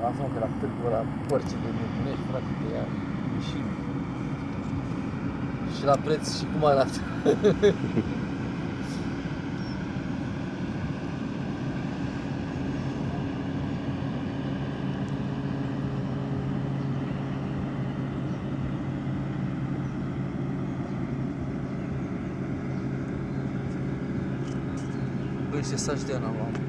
Lasă-mă că la târgul ăla porții de nebunești, frate, de ea ieșim. Și la preț și cum arată. Băi, ce saci de Ana, mamă.